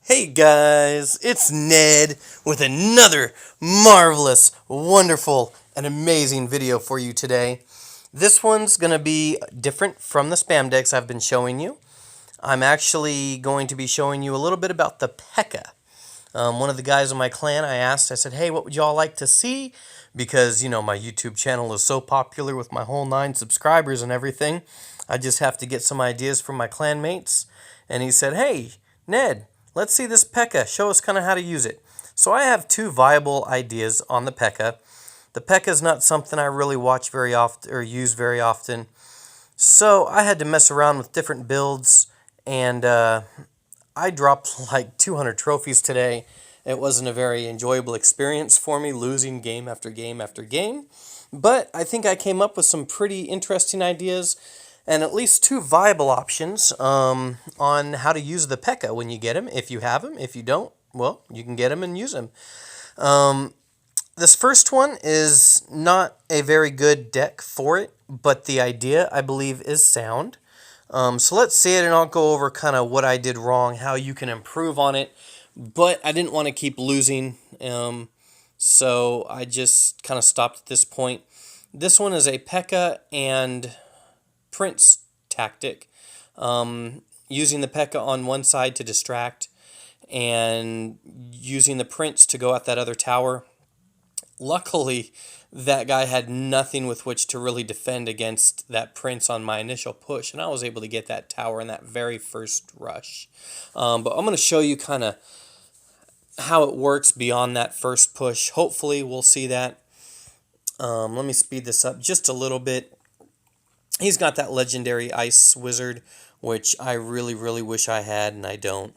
Hey guys, it's Ned with another marvelous, wonderful, and amazing video for you today. This one's going to be different from the spam decks I've been showing you. I'm actually going to be showing you a little bit about the PEKKA. One of the guys in my clan, I said, hey, what would y'all like to see? Because, my YouTube channel is so popular with my whole 9 subscribers and everything. I just have to get some ideas from my clanmates. And he said, hey, Ned, let's see this PEKKA. Show us kind of how to use it. So I have 2 viable ideas on the PEKKA. The PEKKA is not something I really watch very often or use very often. So I had to mess around with different builds, and I dropped like 200 trophies today. It wasn't a very enjoyable experience for me, losing game after game after game. But I think I came up with some pretty interesting ideas and at least 2 viable options on how to use the PEKKA when you get him, if you have him. If you don't, well, you can get him and use him. This first one is not a very good deck for it, but the idea, I believe, is sound. So let's see it, and I'll go over kind of what I did wrong, how you can improve on it. But I didn't want to keep losing, so I just kind of stopped at this point. This one is a PEKKA and Prince tactic, using the PEKKA on one side to distract and using the Prince to go at that other tower. Luckily, that guy had nothing with which to really defend against that Prince on my initial push, and I was able to get that tower in that very first rush. But I'm going to show you kind of how it works beyond that first push. Hopefully, we'll see that. Let me speed this up just a little bit. He's got that legendary Ice Wizard, which I really, really wish I had, and I don't.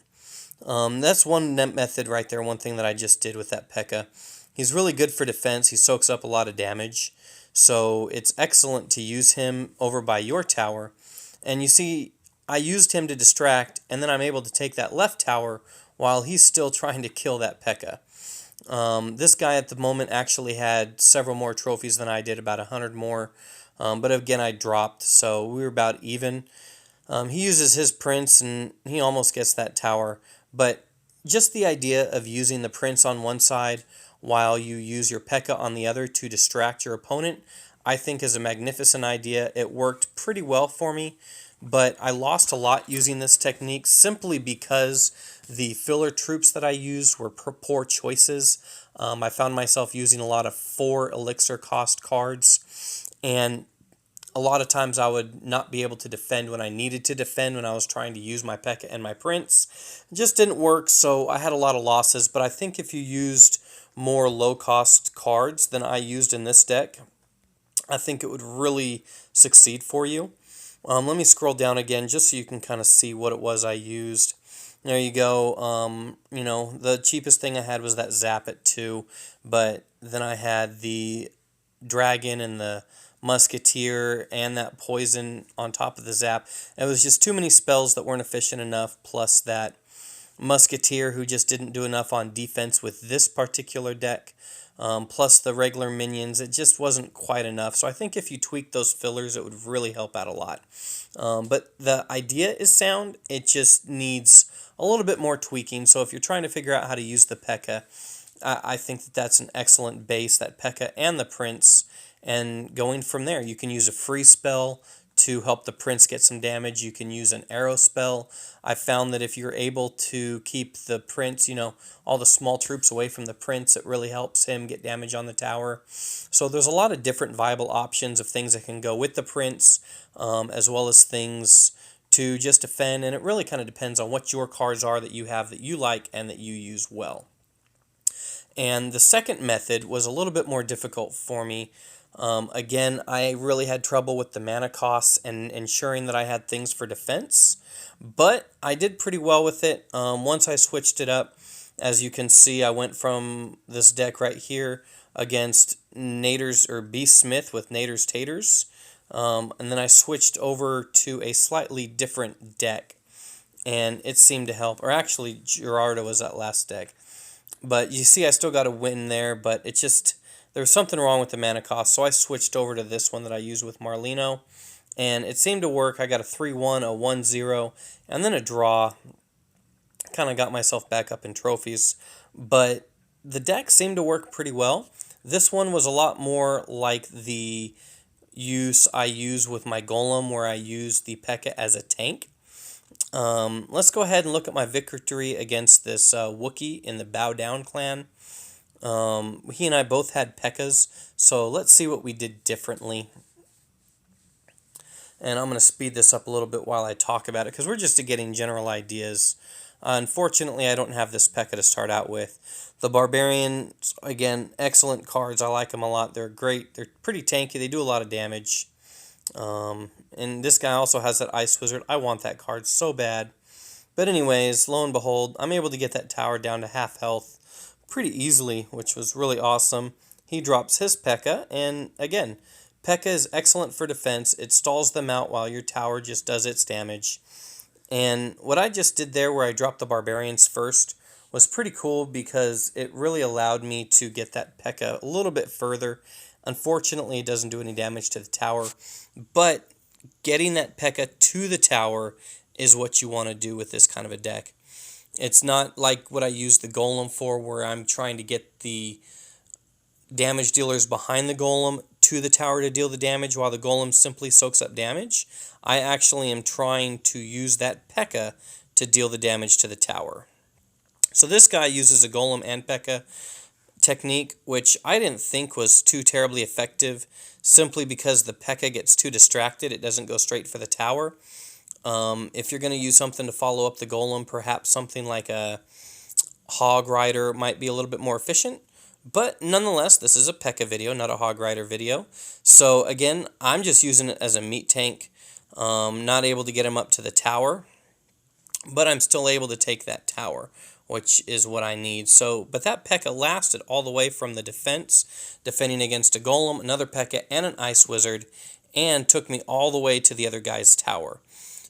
That's one method right there, one thing that I just did with that PEKKA. He's really good for defense. He soaks up a lot of damage. So it's excellent to use him over by your tower. And you see, I used him to distract, and then I'm able to take that left tower while he's still trying to kill that PEKKA. This guy at the moment actually had several more trophies than I did, about 100 more. But again, I dropped, so we were about even. He uses his Prince, and he almost gets that tower. But just the idea of using the Prince on one side while you use your PEKKA on the other to distract your opponent, I think is a magnificent idea. It worked pretty well for me, but I lost a lot using this technique simply because the filler troops that I used were poor choices. I found myself using a lot of 4 elixir cost cards, and a lot of times I would not be able to defend when I needed to defend when I was trying to use my PEKKA and my Prince. It just didn't work, so I had a lot of losses, but I think if you used more low-cost cards than I used in this deck, I think it would really succeed for you. Let me scroll down again just so you can kind of see what it was I used. There you go. The cheapest thing I had was that Zap at 2, but then I had the Dragon and the Musketeer and that Poison on top of the Zap. It was just too many spells that weren't efficient enough, plus that Musketeer who just didn't do enough on defense with this particular deck, plus the regular minions. It just wasn't quite enough. So I think if you tweak those fillers, it would really help out a lot. But the idea is sound. It just needs a little bit more tweaking. So if you're trying to figure out how to use the PEKKA, I think that that's an excellent base, that PEKKA and the Prince. And going from there, you can use a free spell to help the Prince get some damage. You can use an arrow spell. I found that if you're able to keep the Prince, all the small troops away from the Prince, it really helps him get damage on the tower. So there's a lot of different viable options of things that can go with the Prince, as well as things to just defend. And it really kind of depends on what your cards are that you have that you like and that you use well. And the second method was a little bit more difficult for me. Again, I really had trouble with the mana costs and ensuring that I had things for defense, but I did pretty well with it. Once I switched it up, as you can see, I went from this deck right here against Nader's or B. Smith with Nader's Taters, and then I switched over to a slightly different deck, and it seemed to help. Or actually, Gerardo was that last deck. But you see I still got a win there, but it just, there was something wrong with the mana cost, so I switched over to this one that I used with Marlino, and it seemed to work. I got a 3-1, a 1-0, and then a draw. Kind of got myself back up in trophies, but the deck seemed to work pretty well. This one was a lot more like the use I use with my golem, where I use the P.E.K.K.A as a tank. Let's go ahead and look at my victory against this Wookiee in the Bow Down clan. He and I both had P.E.K.K.As, so let's see what we did differently. And I'm going to speed this up a little bit while I talk about it, because we're just getting general ideas. Unfortunately, I don't have this P.E.K.K.A to start out with. The Barbarians, again, excellent cards. I like them a lot. They're great. They're pretty tanky. They do a lot of damage. And this guy also has that Ice Wizard. I want that card so bad. But anyways, lo and behold, I'm able to get that tower down to half health pretty easily, which was really awesome. He drops his P.E.K.K.A, and again, P.E.K.K.A is excellent for defense. It stalls them out while your tower just does its damage. And what I just did there, where I dropped the Barbarians first, was pretty cool because it really allowed me to get that P.E.K.K.A a little bit further. Unfortunately, it doesn't do any damage to the tower, but getting that P.E.K.K.A to the tower is what you want to do with this kind of a deck. It's not like what I use the Golem for, where I'm trying to get the damage dealers behind the Golem to the tower to deal the damage while the Golem simply soaks up damage. I actually am trying to use that P.E.K.K.A to deal the damage to the tower. So this guy uses a Golem and P.E.K.K.A technique, which I didn't think was too terribly effective, simply because the P.E.K.K.A gets too distracted. It doesn't go straight for the tower. If you're going to use something to follow up the Golem, perhaps something like a Hog Rider might be a little bit more efficient. But nonetheless, this is a P.E.K.K.A video, not a Hog Rider video. So again, I'm just using it as a meat tank. Not able to get him up to the tower, but I'm still able to take that tower, which is what I need. So, but that P.E.K.K.A lasted all the way from the defense, defending against a Golem, another P.E.K.K.A, and an Ice Wizard, and took me all the way to the other guy's tower.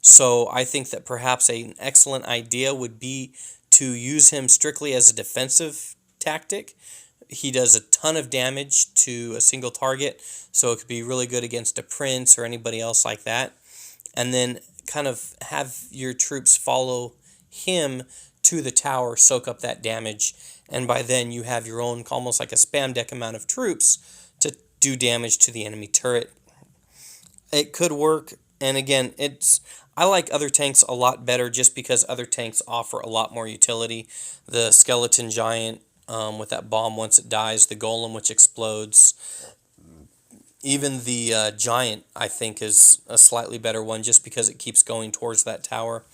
So I think that perhaps an excellent idea would be to use him strictly as a defensive tactic. He does a ton of damage to a single target, so it could be really good against a Prince or anybody else like that. And then kind of have your troops follow him to the tower, soak up that damage, and by then you have your own, almost like a spam deck amount of troops to do damage to the enemy turret. It could work, and again, I like other tanks a lot better just because other tanks offer a lot more utility. The Skeleton Giant with that bomb once it dies, the Golem which explodes, even the Giant I think is a slightly better one just because it keeps going towards that tower.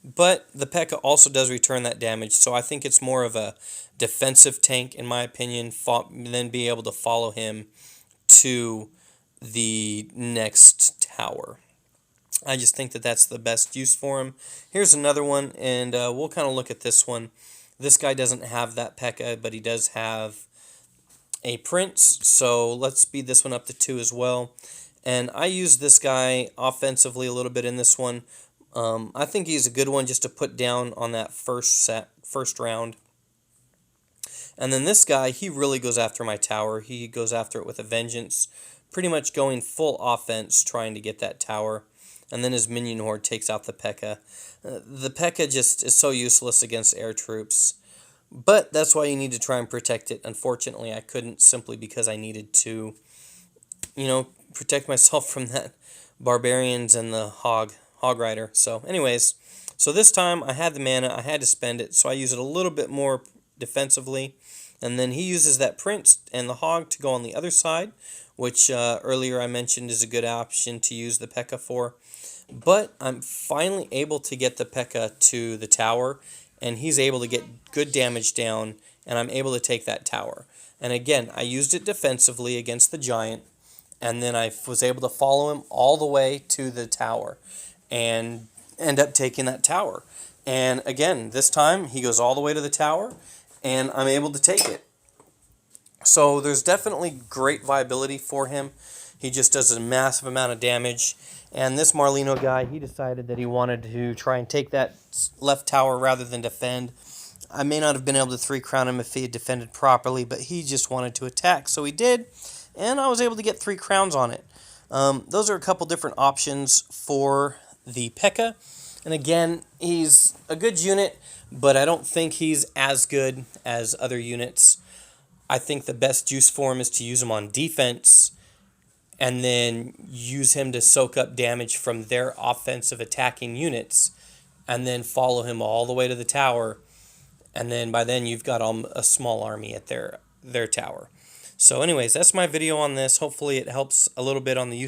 But the P.E.K.K.A also does return that damage, so I think it's more of a defensive tank, in my opinion, than be able to follow him to the next tower. I just think that that's the best use for him. Here's another one, and we'll kind of look at this one. This guy doesn't have that P.E.K.K.A, but he does have a Prince, so let's speed this one up to 2 as well. And I use this guy offensively a little bit in this one. I think he's a good one just to put down on that first round. And then this guy, he really goes after my tower. He goes after it with a vengeance, pretty much going full offense trying to get that tower. And then his minion horde takes out the P.E.K.K.A. The P.E.K.K.A just is so useless against air troops. But that's why you need to try and protect it. Unfortunately, I couldn't, simply because I needed to, protect myself from that Barbarians and the Hog Rider. So anyways, so this time I had the mana, I had to spend it, so I use it a little bit more defensively. And then he uses that Prince and the Hog to go on the other side, which earlier I mentioned is a good option to use the P.E.K.K.A for. But I'm finally able to get the P.E.K.K.A to the tower, and he's able to get good damage down, and I'm able to take that tower. And again, I used it defensively against the Giant, and then I was able to follow him all the way to the tower and end up taking that tower. And again, this time he goes all the way to the tower, and I'm able to take it. So there's definitely great viability for him. He just does a massive amount of damage. And this Marlino guy, he decided that he wanted to try and take that left tower rather than defend. I may not have been able to 3-crown him if he had defended properly, but he just wanted to attack. So he did, and I was able to get 3 crowns on it. Those are a couple different options for the P.E.K.K.A. And again, he's a good unit, but I don't think he's as good as other units. I think the best use for him is to use him on defense and then use him to soak up damage from their offensive attacking units and then follow him all the way to the tower. And then by then you've got a small army at their tower. So anyways, that's my video on this. Hopefully it helps a little bit on the use